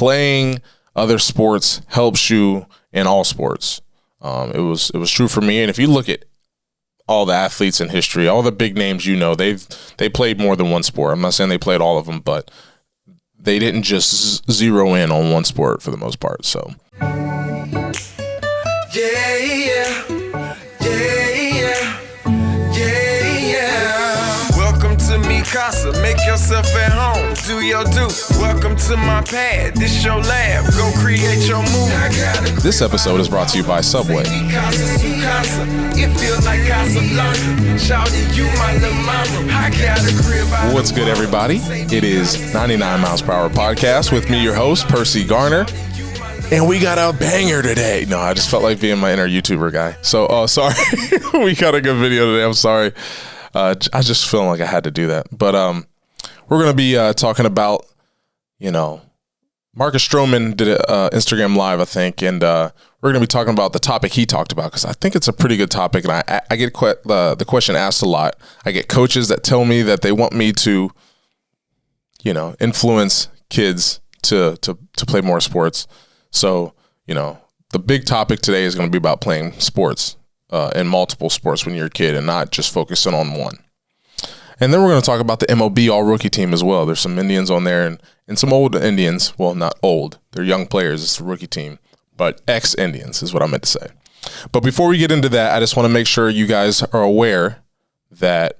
playing other sports helps you in all sports. It was true for me. And if you look at all the athletes in history, all the big names, they played more than one sport. I'm not saying they played all of them, but they didn't just zero in on one sport for the most part. So. Casa, make yourself at home, do your do. Welcome to my pad, this your lab, go create your move. This episode is brought to you by Subway. What's good, everybody? It is 99 Miles Per Hour Podcast with me, your host, Percy Garner. And we got a banger today. No, I just felt like being my inner YouTuber guy. So, sorry. We got a good video today. I'm sorry. I just feel like I had to do that. But we're going to be talking about, Marcus Stroman did an Instagram Live, I think, and we're going to be talking about the topic he talked about because I think it's a pretty good topic, and I get the question asked a lot. I get coaches that tell me that they want me to, influence kids to play more sports. So, the big topic today is going to be about playing sports. In multiple sports when you're a kid and not just focusing on one. And then we're going to talk about the MLB all-rookie team as well. There's some Indians on there and some old Indians. Well, not old. They're young players. It's a rookie team. But ex-Indians is what I meant to say. But before we get into that, I just want to make sure you guys are aware that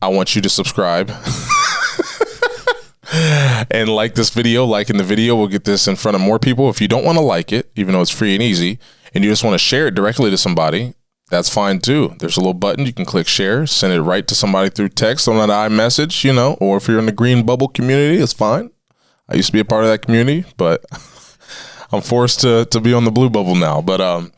I want you to subscribe and like this video. Liking the video will get this in front of more people. If you don't want to like it, even though it's free and easy, and you just want to share it directly to somebody, that's fine too. There's a little button. You can click share, send it right to somebody through text on an iMessage, or if you're in the green bubble community, it's fine. I used to be a part of that community, but I'm forced to be on the blue bubble now. But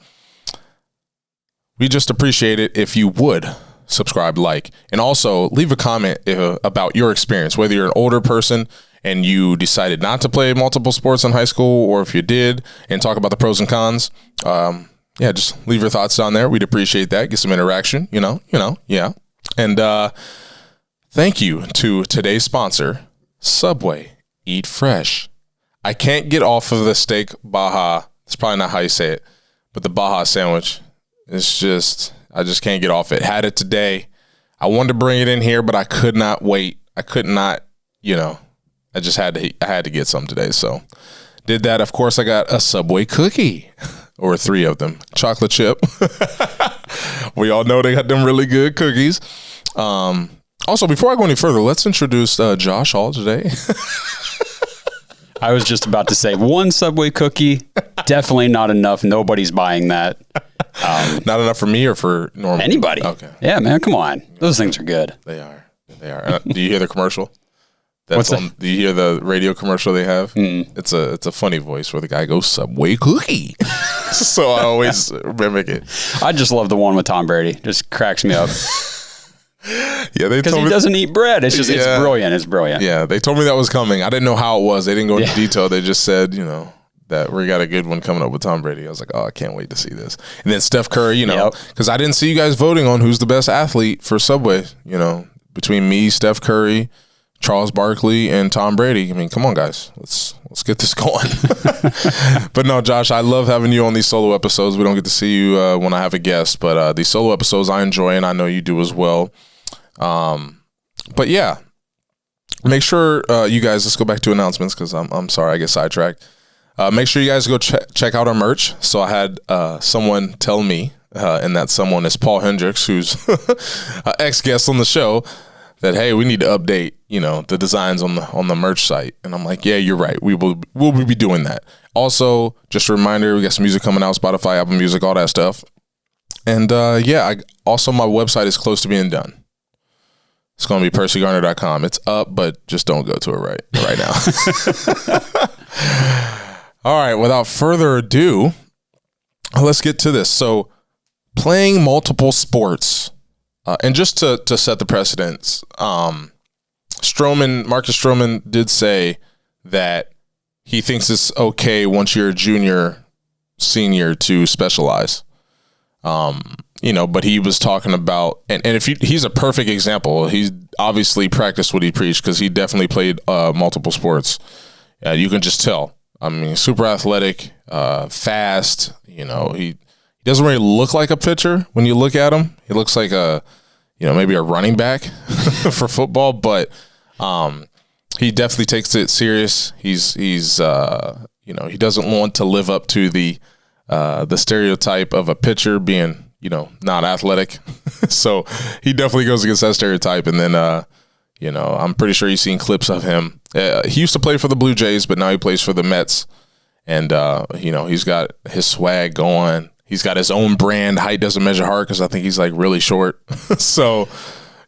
we just appreciate it if you would subscribe, like, and also leave a comment about your experience, whether you're an older person and you decided not to play multiple sports in high school, or if you did, and talk about the pros and cons. Just leave your thoughts down there. We'd appreciate that. Get some interaction, yeah. And thank you to today's sponsor, Subway. Eat fresh. I can't get off of the steak Baja. That's probably not how you say it, but the Baja sandwich. It's just, I just can't get off it. Had it today. I wanted to bring it in here, but I could not wait. I could not, I just had to get some today. So did that. Of course, I got a Subway cookie. Or 3 of them. Chocolate chip. We all know they got them really good cookies. Also, before I go any further, let's introduce Josh Hall today. I was just about to say, 1 Subway cookie, definitely not enough. Nobody's buying that. Not enough for me or for normal? Anybody. Okay. Yeah, man, come on. Those things are good. They are. Do you hear the commercial? Do you hear the radio commercial they have? It's a funny voice where the guy goes, Subway cookie. So I always mimic it. I just love the one with Tom Brady. Just cracks me up. Yeah, because he doesn't eat bread. It's just it's brilliant. It's brilliant. Yeah, they told me that was coming. I didn't know how it was. They didn't go into detail. They just said, that we got a good one coming up with Tom Brady. I was like, oh, I can't wait to see this. And then Steph Curry, because I didn't see you guys voting on who's the best athlete for Subway. Between me, Steph Curry, Charles Barkley, and Tom Brady. I mean, come on, guys. Let's get this going. But no, Josh, I love having you on these solo episodes. We don't get to see you when I have a guest, but these solo episodes I enjoy, and I know you do as well. But yeah, make sure you guys, let's go back to announcements because I'm sorry I get sidetracked. Make sure you guys go check out our merch. So I had someone tell me, and that someone is Paul Hendricks, who's an ex-guest on the show, that, hey, we need to update, the designs on the merch site. And I'm like, yeah, you're right. We'll be doing that. Also, just a reminder, we got some music coming out, Spotify, Apple Music, all that stuff. And also my website is close to being done. It's going to be percygarner.com. It's up, but just don't go to it right now. All right, without further ado, let's get to this. So playing multiple sports. And just to set the precedence, Marcus Stroman did say that he thinks it's okay once you're a junior, senior to specialize. But he was talking about, and if he's a perfect example. He's obviously practiced what he preached because he definitely played multiple sports. You can just tell. I mean, super athletic, fast. You know, he doesn't really look like a pitcher when you look at him. He looks like maybe a running back for football, but he definitely takes it serious. He's he doesn't want to live up to the stereotype of a pitcher being, not athletic. So he definitely goes against that stereotype. And then, I'm pretty sure you've seen clips of him. He used to play for the Blue Jays, but now he plays for the Mets. And, he's got his swag going. He's got his own brand. Height doesn't measure heart, because I think he's like really short. So,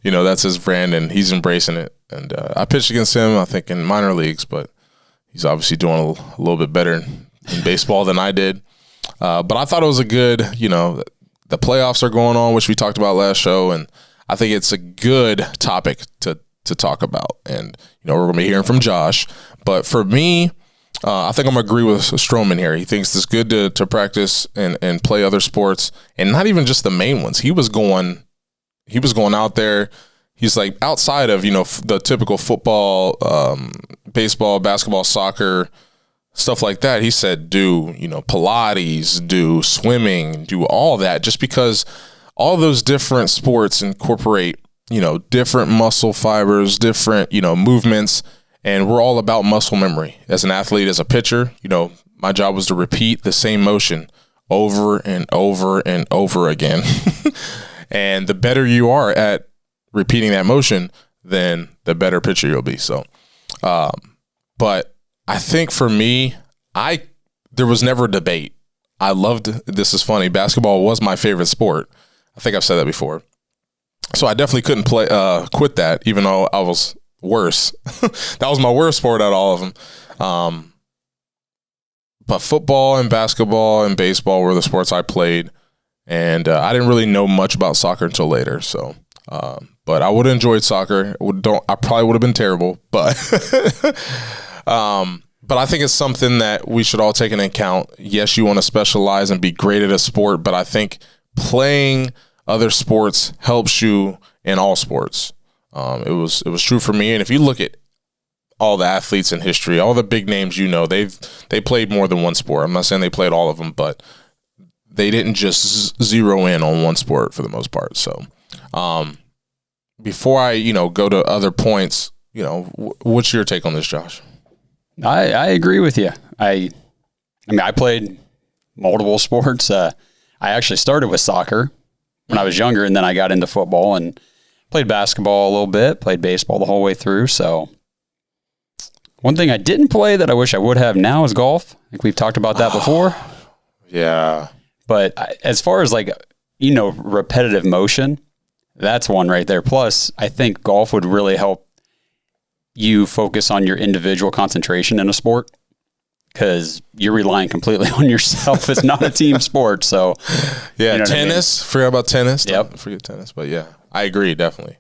that's his brand, and he's embracing it. And I pitched against him, I think, in minor leagues, but he's obviously doing a little bit better in baseball than I did. But I thought it was a good, the playoffs are going on, which we talked about last show, and I think it's a good topic to talk about. And, we're going to be hearing from Josh. But for me, I think I'm going to agree with Stroman here. He thinks it's good to practice and play other sports, and not even just the main ones. He was going out there. He's like, outside of, the typical football, baseball, basketball, soccer, stuff like that. He said, do, Pilates, do swimming, do all that, just because all those different sports incorporate, different muscle fibers, different, movements, and we're all about muscle memory. As an athlete, as a pitcher, my job was to repeat the same motion over and over and over again. And the better you are at repeating that motion, then the better pitcher you'll be. So, but I think for me, there was never a debate. I loved, this is funny, basketball was my favorite sport. I think I've said that before. So I definitely couldn't quit that, even though I was worse. That was my worst sport out of all of them. But football and basketball and baseball were the sports I played. And I didn't really know much about soccer until later. So, but I would have enjoyed soccer. I probably would have been terrible, but I think it's something that we should all take into account. Yes, you want to specialize and be great at a sport, but I think playing other sports helps you in all sports. It was true for me. And if you look at all the athletes in history, all the big names, they played more than one sport. I'm not saying they played all of them, but they didn't just zero in on one sport for the most part. So, before I, go to other points, what's your take on this, Josh? I agree with you. I played multiple sports. I actually started with soccer when I was younger, and then I got into football and played basketball a little bit, played baseball the whole way through. So one thing I didn't play that I wish I would have now is golf. I think we've talked about that before. Yeah. But as far as repetitive motion, that's one right there. Plus, I think golf would really help you focus on your individual concentration in a sport, because you're relying completely on yourself. It's not a team sport. So, yeah, tennis. I mean? Forgot about tennis. Yep. Don't forget tennis. But yeah, I agree, definitely.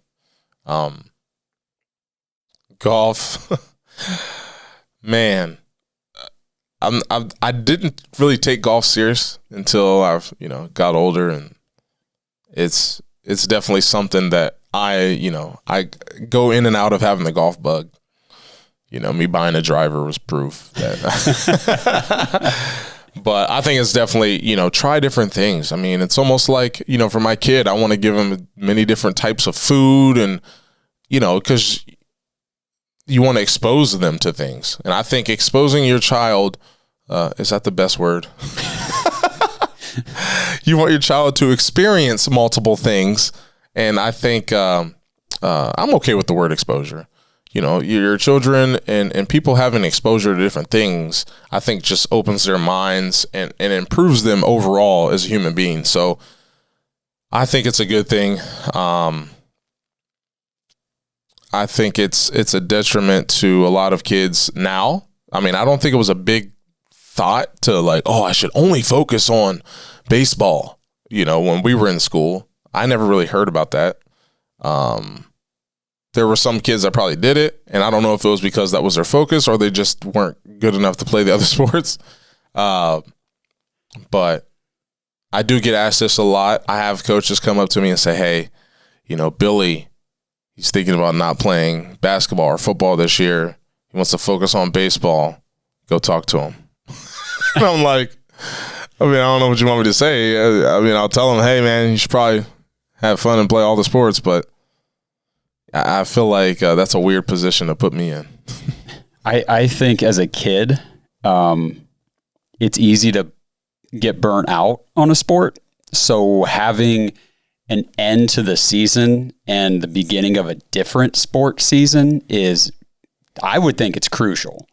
Golf, man. I didn't really take golf serious until I've got older, and it's definitely something that I go in and out of having the golf bug. Me buying a driver was proof that. But I think it's definitely, try different things. I mean, it's almost like, for my kid, I want to give him many different types of food, and, because you want to expose them to things. And I think exposing your child, is that the best word? You want your child to experience multiple things. And I think I'm okay with the word exposure. Your children and people having exposure to different things, I think just opens their minds and improves them overall as a human being. So I think it's a good thing. I think it's a detriment to a lot of kids now. I mean, I don't think it was a big thought to I should only focus on baseball. When we were in school, I never really heard about that. There were some kids that probably did it, and I don't know if it was because that was their focus or they just weren't good enough to play the other sports. But I do get asked this a lot. I have coaches come up to me and say, hey, Billy, he's thinking about not playing basketball or football this year. He wants to focus on baseball. Go talk to him. And I'm like, I don't know what you want me to say. I'll tell him, hey, man, you should probably have fun and play all the sports, but I feel like that's a weird position to put me in. I think as a kid, it's easy to get burnt out on a sport. So having an end to the season and the beginning of a different sport season I would think it's crucial.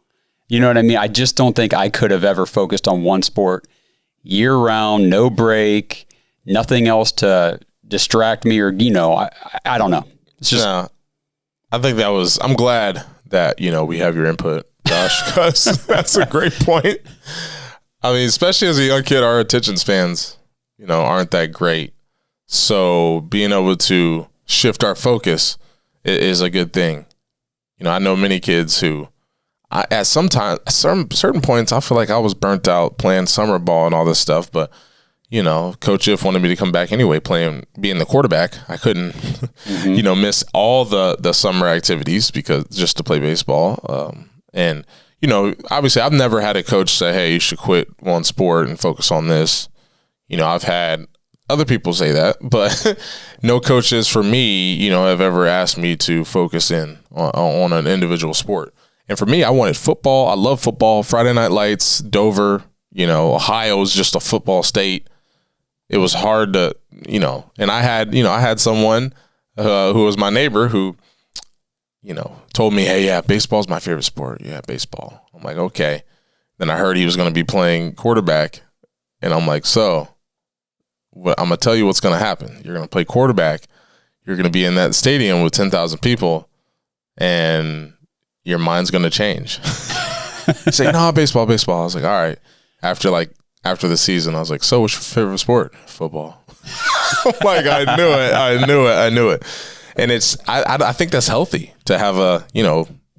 You know what I mean? I just don't think I could have ever focused on one sport year round, no break, nothing else to distract me, or, I don't know. It's just, I think I'm glad that, we have your input, Josh, because that's a great point. Especially as a young kid, our attention spans, aren't that great. So being able to shift our focus is a good thing. I know many kids who, at certain points, I feel like I was burnt out playing summer ball and all this stuff. But, Coach If wanted me to come back anyway, being the quarterback. I couldn't, miss all the summer activities just to play baseball. And, obviously I've never had a coach say, hey, you should quit one sport and focus on this. I've had other people say that, but no coaches for me, have ever asked me to focus in on an individual sport. And for me, I wanted football. I love football. Friday Night Lights, Dover, Ohio is just a football state. It was hard to, and I had someone who was my neighbor who, told me, hey, yeah, baseball's my favorite sport. Yeah, baseball. I'm like, okay. Then I heard he was going to be playing quarterback. And I'm like, so I'm going to tell you what's going to happen. You're going to play quarterback. You're going to be in that stadium with 10,000 people, and your mind's going to change. He's like, no, baseball. I was like, all right. After the season, I was like, so what's your favorite sport? Football. Like, I knew it. And I think that's healthy to have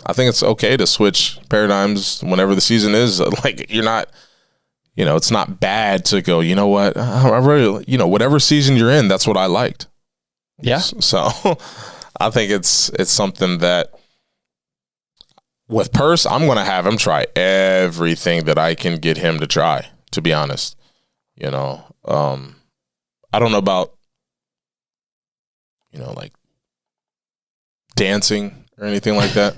I think it's okay to switch paradigms whenever the season is. Like, you're not, it's not bad to go, you know what, I really, whatever season you're in, that's what I liked. Yeah. So I think it's something that with Purse, I'm going to have him try everything that I can get him to try, to be honest. I don't know about, like dancing or anything like that.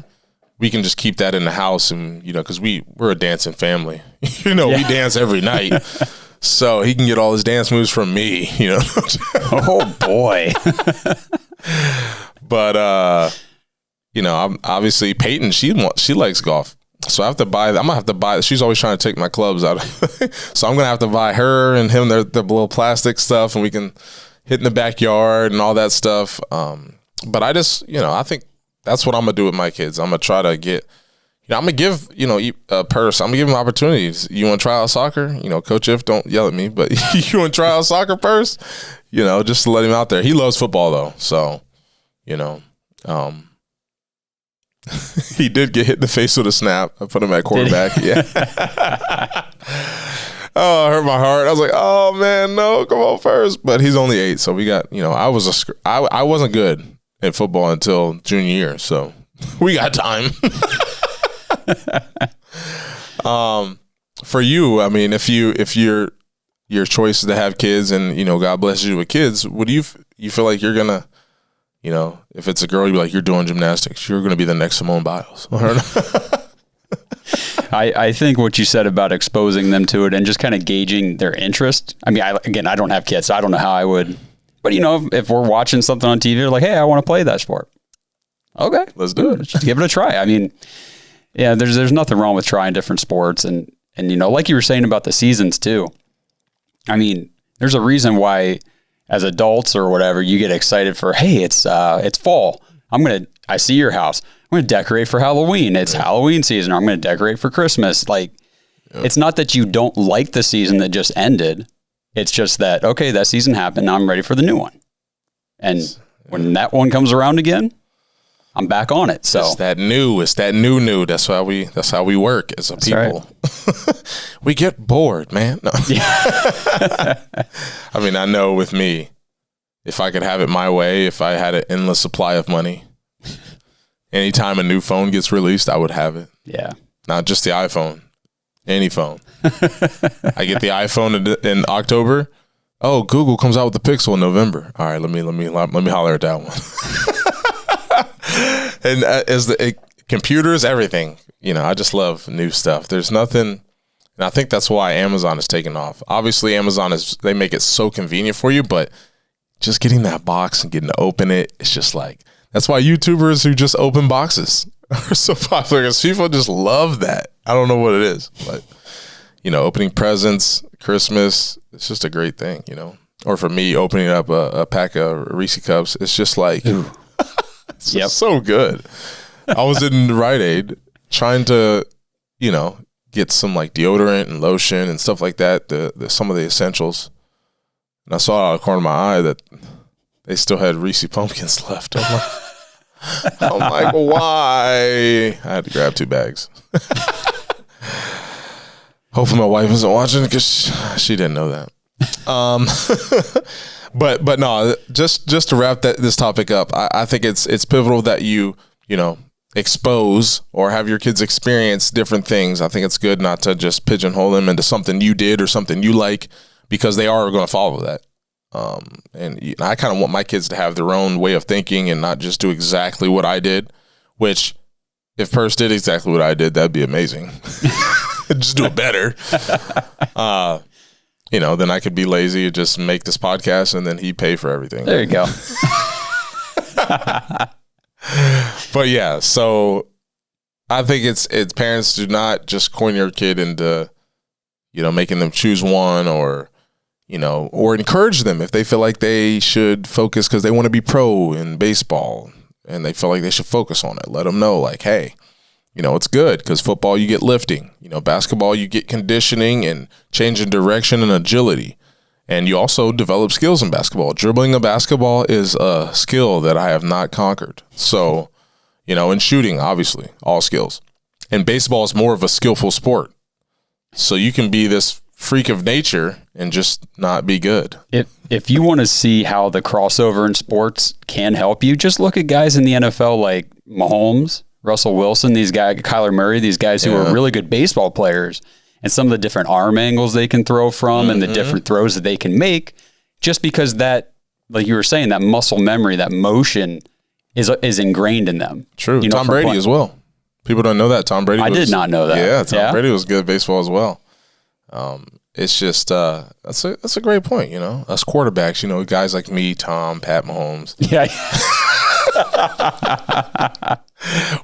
We can just keep that in the house, and because we're a dancing family. We dance every night, so he can get all his dance moves from me. Oh boy. But I'm obviously Peyton. She likes golf, so I have to buy. I'm gonna have to buy. She's always trying to take my clubs out, so I'm gonna have to buy her and him the little plastic stuff, and we can hit in the backyard and all that stuff. But I just I think that's what I'm gonna do with my kids. I'm gonna try to get, I'm gonna give Purse. I'm gonna give him opportunities. You want to try out soccer? Coach If, don't yell at me, but you want to try out soccer, Purse? Just to let him out there. He loves football though, so he did get hit in the face with a snap. I put him at quarterback. Yeah. Oh, it hurt my heart. I was like, oh man, no, come on, Purse. But he's only 8, so we got I wasn't good at football until junior year, so we got time. For you, if your choice is to have kids, and God blesses you with kids, would you feel like you're gonna, if it's a girl, you'd be like, you're doing gymnastics, you're gonna be the next Simone Biles? I think what you said about exposing them to it and just kind of gauging their interest. I don't have kids, so I don't know how I would. But, if we're watching something on TV, they're like, hey, I want to play that sport. Okay. Let's do it. Just give it a try. Yeah, there's nothing wrong with trying different sports. And like you were saying about the seasons too. There's a reason why as adults or whatever, you get excited for, hey, it's fall. I see your house. I'm going to decorate for Halloween. It's Halloween season. Or I'm going to decorate for Christmas. It's not that you don't like the season that just ended. It's just that, okay, that season happened. Now I'm ready for the new one. And when that one comes around again, I'm back on it. So it's that new. That's how we work as a people. Right. We get bored, man. No. Yeah. I know with me, if I could have it my way, if I had an endless supply of money, anytime a new phone gets released, I would have it. Yeah. Not just the iPhone. Any phone. I get the iPhone in October. Oh, Google comes out with the Pixel in November. All right, let me holler at that one. And as computers, everything. I just love new stuff. There's nothing, and I think that's why Amazon has taken off. Obviously, they make it so convenient for you, but just getting that box and getting to open it, it's just like, that's why YouTubers who just open boxes are so popular, because people just love that. I don't know what it is, but opening presents, Christmas, it's just a great thing, Or for me, opening up a pack of Reese Cups, it's just like, it's just so good. I was in Rite Aid trying to, get some like deodorant and lotion and stuff like that, some of the essentials. And I saw out of the corner of my eye that they still had Reese pumpkins left. I'm like, why? I had to grab 2 bags. Hopefully my wife isn't watching because she didn't know that. But no, just to wrap this topic up, I think it's pivotal that you expose or have your kids experience different things. I think it's good not to just pigeonhole them into something you did or something you like, because they are going to follow that. And I kind of want my kids to have their own way of thinking and not just do exactly what I did, which if Purse did exactly what I did, that'd be amazing. Just do it better. Then I could be lazy and just make this podcast and then he'd pay for everything. There you go. But yeah, so I think it's parents, do not just coin your kid into, making them choose one, or encourage them if they feel like they should focus because they want to be pro in baseball and they feel like they should focus on it. Let them know, like, hey, it's good because football, you get lifting, basketball, you get conditioning and changing direction and agility. And you also develop skills in basketball. Dribbling a basketball is a skill that I have not conquered. So, and shooting, obviously, all skills. And baseball is more of a skillful sport. So you can be this freak of nature and just not be good. If you want to see how the crossover in sports can help you, just look at guys in the NFL like Mahomes, Russell Wilson, these guys, Kyler Murray, these guys who are really good baseball players, and some of the different arm angles they can throw from and the different throws that they can make, just because that, like you were saying, that muscle memory, that motion is ingrained in them. True. Tom Brady as well. People don't know that. Tom Brady I did not know that. Yeah, Tom Brady was good at baseball as well. It's just, that's a great point, Us quarterbacks, guys like me, Tom, Pat Mahomes. Yeah.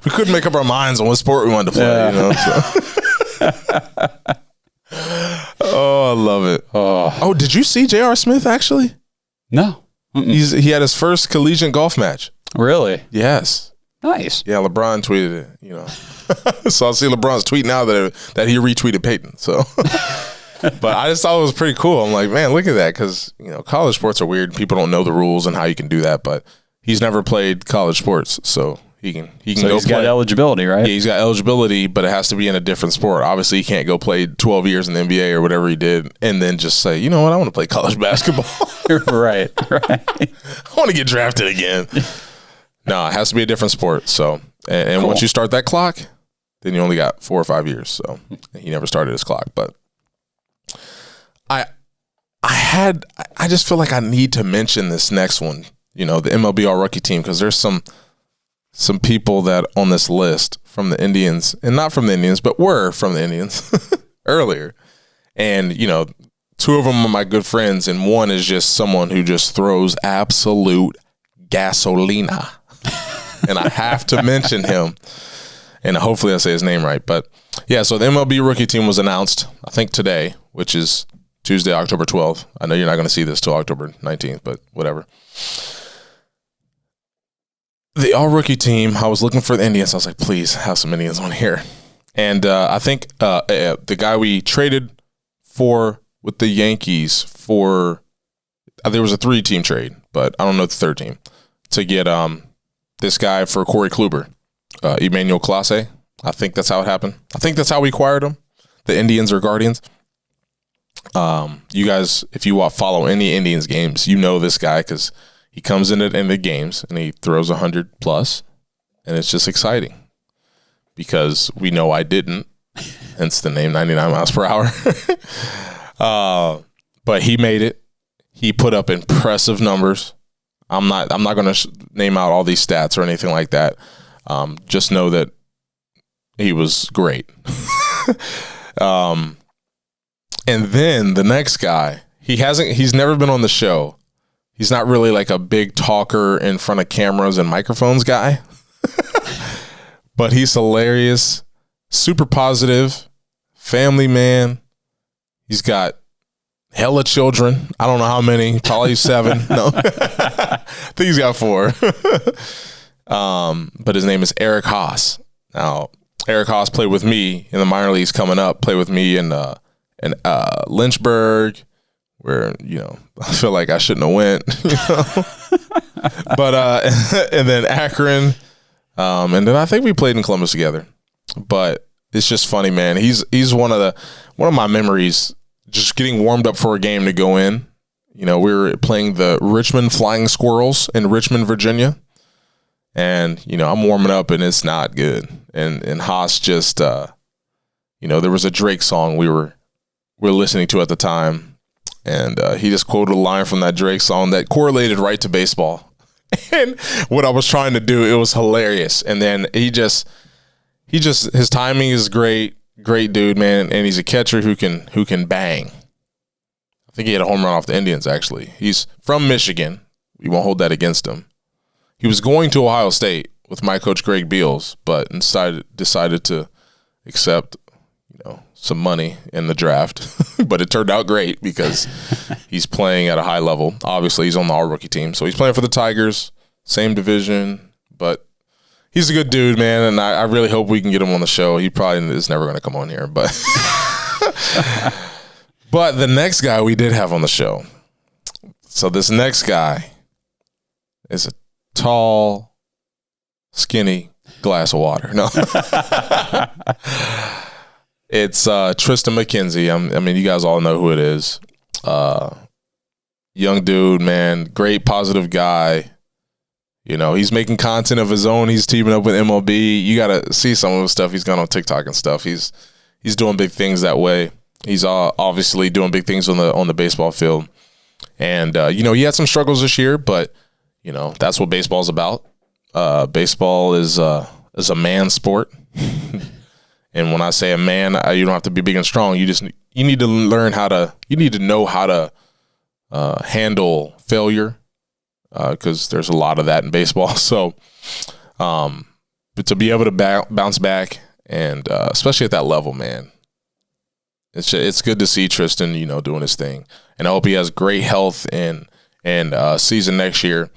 We couldn't make up our minds on what sport we wanted to play, so. Oh, I love it. Oh, did you see J.R. Smith actually? No. He had his first collegiate golf match. Really? Yes. Nice. Yeah, LeBron tweeted it, So I see LeBron's tweet now that he retweeted Peyton. So, but I just thought it was pretty cool. I'm like, man, look at that, because college sports are weird. People don't know the rules and how you can do that. But he's never played college sports, so he can so go he's play. Got eligibility, right? Yeah, he's got eligibility, but it has to be in a different sport. Obviously, he can't go play 12 years in the NBA or whatever he did, and then just say, you know what, I want to play college basketball. Right. I want to get drafted again. No, it has to be a different sport. So, and cool. Once you start that clock, then you only got 4 or 5 years. So he never started his clock. But I just feel like I need to mention this next one, the MLB All-Rookie team, because there's some people that on this list from the Indians, and not from the Indians, but were from the Indians earlier. And, 2 of them are my good friends, and one is just someone who just throws absolute gasolina. And I have to mention him. And hopefully I say his name right. But yeah, so the MLB rookie team was announced, I think today, which is Tuesday, October 12th. I know you're not going to see this till October 19th, but whatever. The all-rookie team, I was looking for the Indians. I was like, please have some Indians on here. And I think the guy we traded for with the Yankees for, there was a 3-team trade, but I don't know the 3rd team, to get this guy for Corey Kluber, Emmanuel Clase. I think that's how it happened. I think that's how we acquired him, the Indians or Guardians. You guys, if you follow any Indians games, you know this guy because he comes in the games and he throws 100 plus, and it's just exciting because we know I didn't, hence the name 99 miles per hour. But he made it. He put up impressive numbers. I'm not going to name out all these stats or anything like that. Just know that he was great. And then the next guy, he's never been on the show. He's not really like a big talker in front of cameras and microphones guy, but he's hilarious, super positive, family man. He's got hella children. I don't know how many, probably 7. No, I think he's got 4. But his name is Eric Haas. Now, Eric Haas played with me in the minor leagues coming up, played with me in Lynchburg, where, I feel like I shouldn't have went, but, and then Akron. And then I think we played in Columbus together, but it's just funny, man. He's one of my memories, just getting warmed up for a game to go in. We were playing the Richmond Flying Squirrels in Richmond, Virginia. And, I'm warming up and it's not good. And Haas just, there was a Drake song we were listening to at the time. And he just quoted a line from that Drake song that correlated right to baseball. And what I was trying to do, it was hilarious. And then his timing is great dude, man. And he's a catcher who can bang. I think he had a home run off the Indians, actually. He's from Michigan. We won't hold that against him. He was going to Ohio State with my coach Greg Beals, but decided to accept, some money in the draft. But it turned out great because he's playing at a high level. Obviously, he's on the all-rookie team, so he's playing for the Tigers, same division. But he's a good dude, man, and I really hope we can get him on the show. He probably is never going to come on here, but but the next guy we did have on the show. So this next guy is a tall, skinny glass of water. No. It's Tristan McKenzie. I mean, you guys all know who it is. Young dude, man. Great, positive guy. He's making content of his own. He's teaming up with MLB. You got to see some of the stuff he's got on TikTok and stuff. He's doing big things that way. He's obviously doing big things on the baseball field. And, he had some struggles this year, but, that's what baseball's about. Baseball is a man sport. And when I say a man, you don't have to be big and strong. You need to know how to handle failure, because there's a lot of that in baseball. So, but to be able to bounce back, and especially at that level, man, it's good to see Tristan, doing his thing. And I hope he has great health and season next year.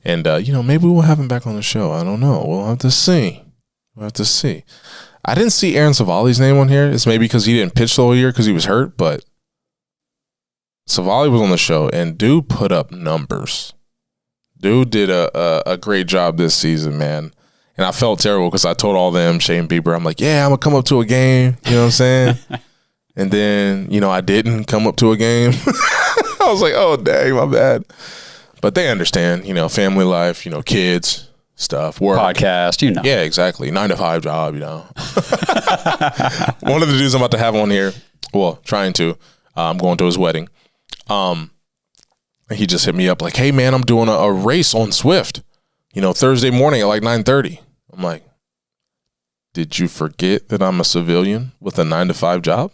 And maybe we'll have him back on the show. I don't know. We'll have to see. I didn't see Aaron Savali's name on here. It's maybe because he didn't pitch the whole year because he was hurt, but Savali was on the show, and dude put up numbers. Dude did a great job this season, man. And I felt terrible because I told all them, Shane Bieber, I'm like, yeah, I'm going to come up to a game. You know what I'm saying? And then, I didn't come up to a game. I was like, oh, dang, my bad. But they understand, family life, kids. Stuff, work, podcast, Yeah, exactly. 9-to-5 job, One of the dudes I'm about to have on here, well, trying to, I'm going to his wedding. He just hit me up like, hey, man, I'm doing a race on Swift, Thursday morning at like 9:30. I'm like, did you forget that I'm a civilian with a 9-to-5 job?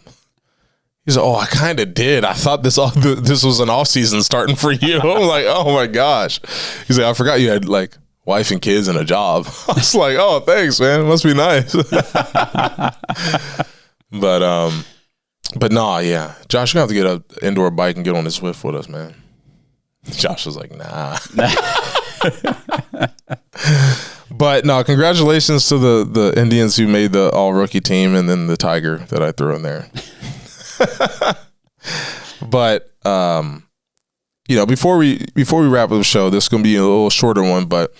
He's like, oh, I kind of did. I thought this was an off season starting for you. I'm like, oh my gosh. He's like, I forgot you had like wife and kids and a job. I was like, oh, thanks, man. It must be nice. But nah, yeah. Josh, you have to get an indoor bike and get on the Swift with us, man. Josh was like, nah. But no, congratulations to the Indians who made the all-rookie team, and then the Tiger that I threw in there. But before we wrap up the show, this is going to be a little shorter one, but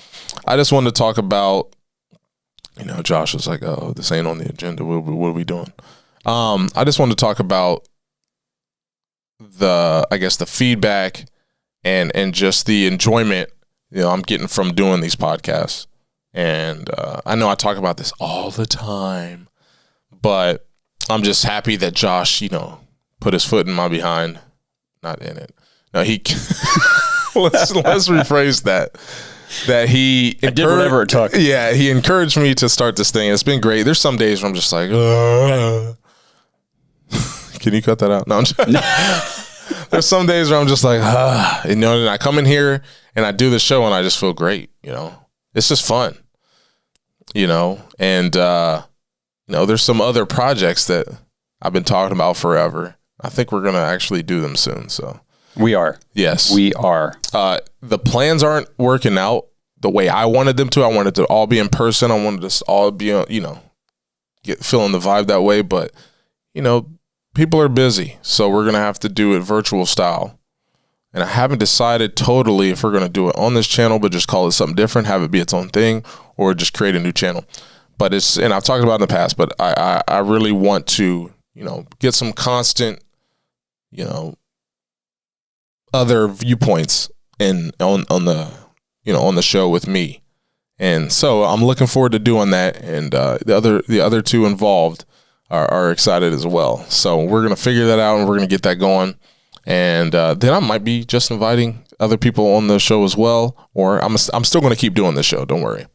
I just wanted to talk about, Josh was like, oh, this ain't on the agenda. What are we doing? I just wanted to talk about the feedback and just the enjoyment, I'm getting from doing these podcasts. And I know I talk about this all the time, but I'm just happy that Josh, put his foot in my behind. Not in it. No, he. let's rephrase that. That he did whatever it took. Yeah, he encouraged me to start this thing. It's been great. There's some days where I'm just like, can you cut that out? No, I'm just there's some days where I'm just like, and I come in here and I do the show and I just feel great. It's just fun. And there's some other projects that I've been talking about forever. I think we're gonna actually do them soon. So. We are. Yes. We are. The plans aren't working out the way I wanted them to. I wanted to all be in person. I wanted us all be, feeling the vibe that way. But, people are busy. So we're going to have to do it virtual style. And I haven't decided totally if we're going to do it on this channel, but just call it something different, have it be its own thing, or just create a new channel. But and I've talked about it in the past, but I really want to, get some constant, other viewpoints on the show with me. And so I'm looking forward to doing that. And the other two involved are excited as well. So we're going to figure that out and we're going to get that going. And then I might be just inviting other people on the show as well, or I'm still going to keep doing the show. Don't worry.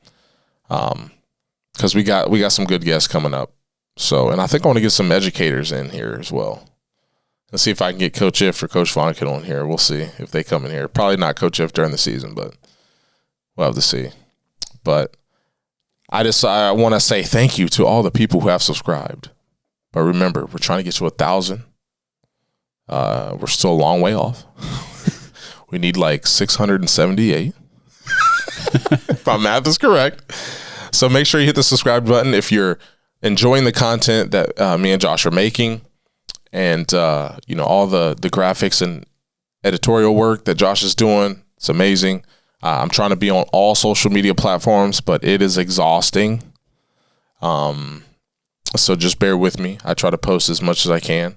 Cause we got some good guests coming up. So, and I think I want to get some educators in here as well. Let's see if I can get Coach If or Coach Vonnegut on here. We'll see if they come in here. Probably not Coach If during the season, but we'll have to see. But I want to say thank you to all the people who have subscribed. But remember, we're trying to get to 1,000. We're still a long way off. We need like 678. If my math is correct. So make sure you hit the subscribe button if you're enjoying the content that me and Josh are making. And, all the graphics and editorial work that Josh is doing. It's amazing. I'm trying to be on all social media platforms, but it is exhausting. So just bear with me. I try to post as much as I can,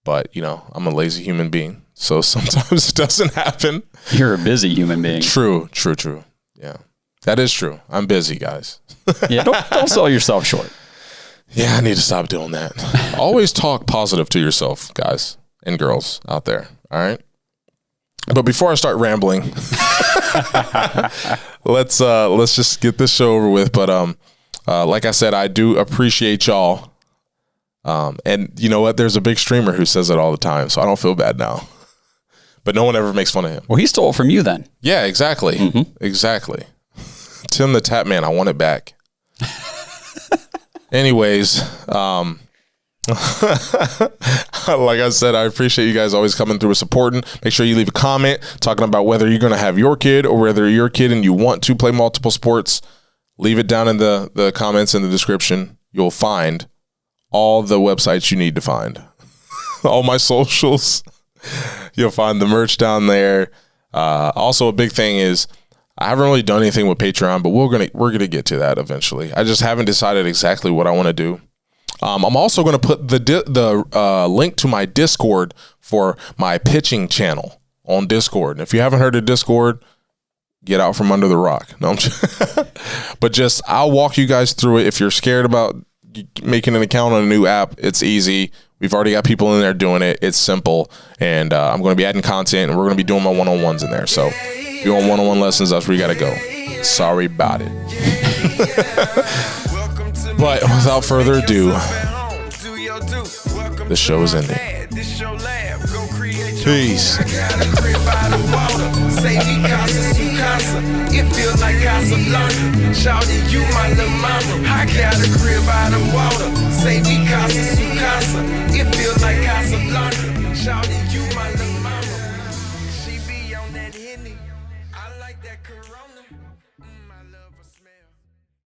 but, I'm a lazy human being. So sometimes it doesn't happen. You're a busy human being. True. Yeah, that is true. I'm busy, guys. Yeah, don't sell yourself short. Yeah, I need to stop doing that. Always talk positive to yourself, guys and girls out there. All right. But before I start rambling, let's just get this show over with. But like I said, I do appreciate y'all. And you know what? There's a big streamer who says it all the time, so I don't feel bad now. But no one ever makes fun of him. Well, he stole it from you then. Yeah, exactly. Mm-hmm. Exactly. Tim the Tap Man, I want it back. Anyways, like I said, I appreciate you guys always coming through and supporting. Make sure you leave a comment talking about whether you're going to have your kid or whether you're a kid and you want to play multiple sports. Leave it down in the comments in the description. You'll find all the websites you need to find. All my socials. You'll find the merch down there. Also, a big thing is I haven't really done anything with Patreon, but we're gonna get to that eventually. I just haven't decided exactly what I want to do. I'm also going to put the link to my Discord for my pitching channel on Discord. And if you haven't heard of Discord, get out from under the rock. No, but I'll walk you guys through it. If you're scared about making an account on a new app, it's easy. We've already got people in there doing it. It's simple. And I'm going to be adding content, and we're going to be doing my one-on-ones in there. So if you want one-on-one lessons, that's where you got to go. Sorry about it. But without further ado, the show is ending. Peace. It feels like Casablanca. Shawty, you my little mama. I got a crib by the water. Say me Casa su casa. It feels like Casablanca. Shawty, you my little mama. She be on that Henny. I like that Corona.